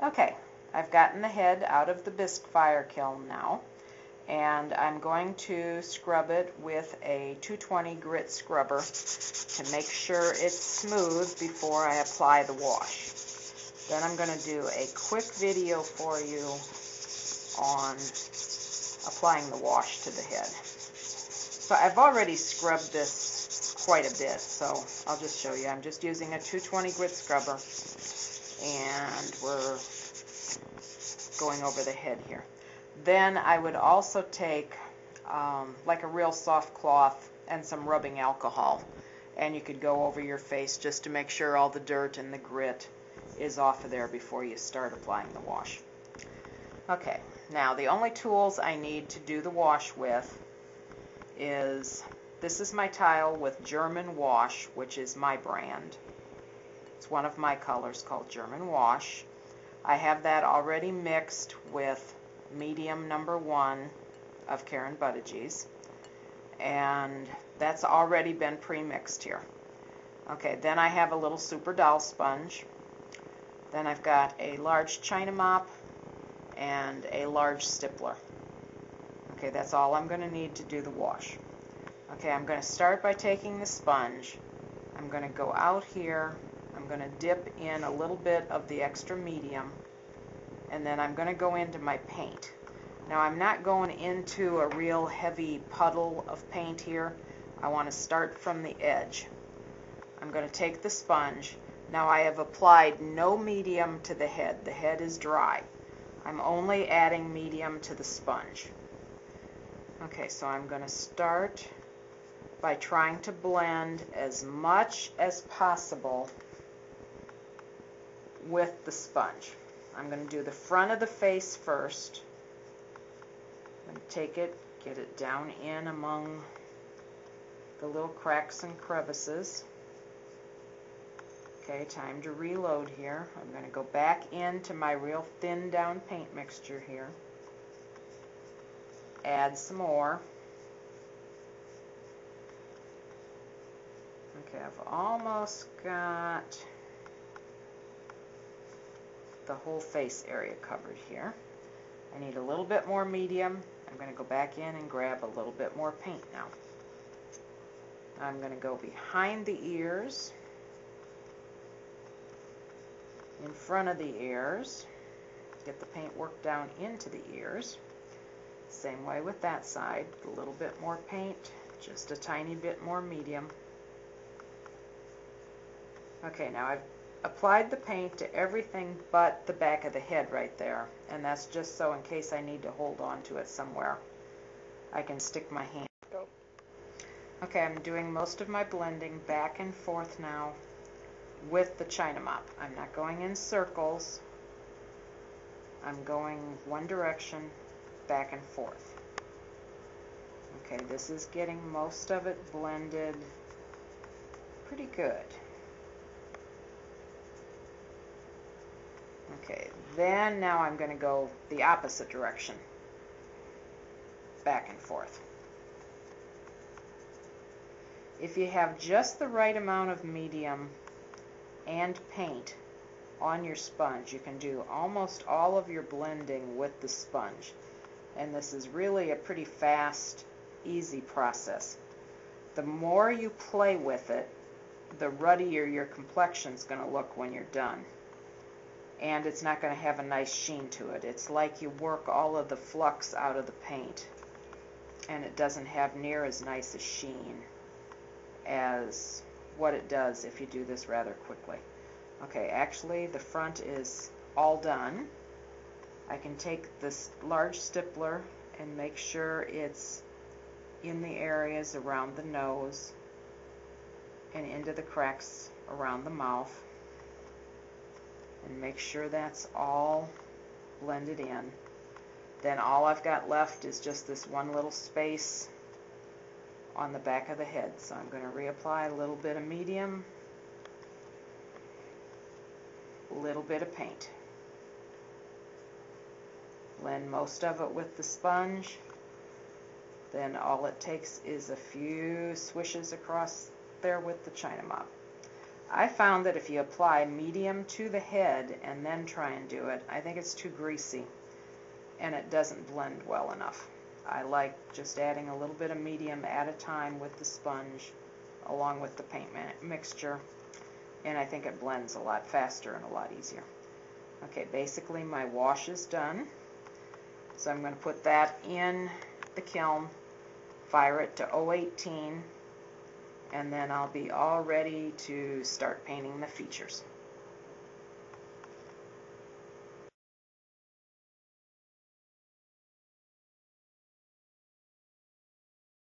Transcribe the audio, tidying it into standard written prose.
Okay, I've gotten the head out of the bisque fire kiln now, and I'm going to scrub it with a 220 grit scrubber to make sure it's smooth before I apply the wash. Then I'm going to do a quick video for you on applying the wash to the head. So I've already scrubbed this quite a bit, so I'll just show you. I'm just using a 220 grit scrubber, and we're going over the head here. Then I would also take like a real soft cloth and some rubbing alcohol, and you could go over your face just to make sure all the dirt and the grit is off of there before you start applying the wash. Okay, now the only tools I need to do the wash with is, this is my tile with German Wash, which is my brand. It's one of my colors called German Wash. I have that already mixed with medium number 1 of Karen Buttigieg's, and that's already been pre-mixed here. Okay, then I have a little Super Doll sponge. Then I've got a large China mop and a large stippler. Okay, that's all I'm going to need to do the wash. Okay, I'm going to start by taking the sponge. I'm going to go out here. I'm going to dip in a little bit of the extra medium, and then I'm going to go into my paint. Now I'm not going into a real heavy puddle of paint here. I want to start from the edge. I'm going to take the sponge. Now I have applied no medium to the head. The head is dry. I'm only adding medium to the sponge. Okay, so I'm going to start by trying to blend as much as possible with the sponge. I'm going to do the front of the face first. I'm going to take it, get it down in among the little cracks and crevices. Okay, time to reload here. I'm going to go back into my real thin down paint mixture here. Add some more. Okay, I've almost got the whole face area covered here. I need a little bit more medium. I'm going to go back in and grab a little bit more paint now. I'm going to go behind the ears, in front of the ears, get the paint worked down into the ears. Same way with that side, a little bit more paint, just a tiny bit more medium. Okay, now I've applied the paint to everything but the back of the head right there, and that's just so in case I need to hold on to it somewhere, I can stick my hand. Okay, I'm doing most of my blending back and forth now with the China mop. I'm not going in circles. I'm going one direction, back and forth. Okay, this is getting most of it blended pretty good. Okay, then now I'm going to go the opposite direction, back and forth. If you have just the right amount of medium and paint on your sponge, you can do almost all of your blending with the sponge. And this is really a pretty fast, easy process. The more you play with it, the ruddier your complexion's going to look when you're done. And it's not going to have a nice sheen to it. It's like you work all of the flux out of the paint, and it doesn't have near as nice a sheen as what it does if you do this rather quickly. Okay, actually the front is all done. I can take this large stippler and make sure it's in the areas around the nose and into the cracks around the mouth, and make sure that's all blended in. Then all I've got left is just this one little space on the back of the head. So I'm going to reapply a little bit of medium, a little bit of paint. Blend most of it with the sponge. Then all it takes is a few swishes across there with the China mop. I found that if you apply medium to the head and then try and do it, I think it's too greasy and it doesn't blend well enough. I like just adding a little bit of medium at a time with the sponge along with the paint mixture, and I think it blends a lot faster and a lot easier. Okay, basically my wash is done, so I'm going to put that in the kiln, fire it to 018, and then I'll be all ready to start painting the features.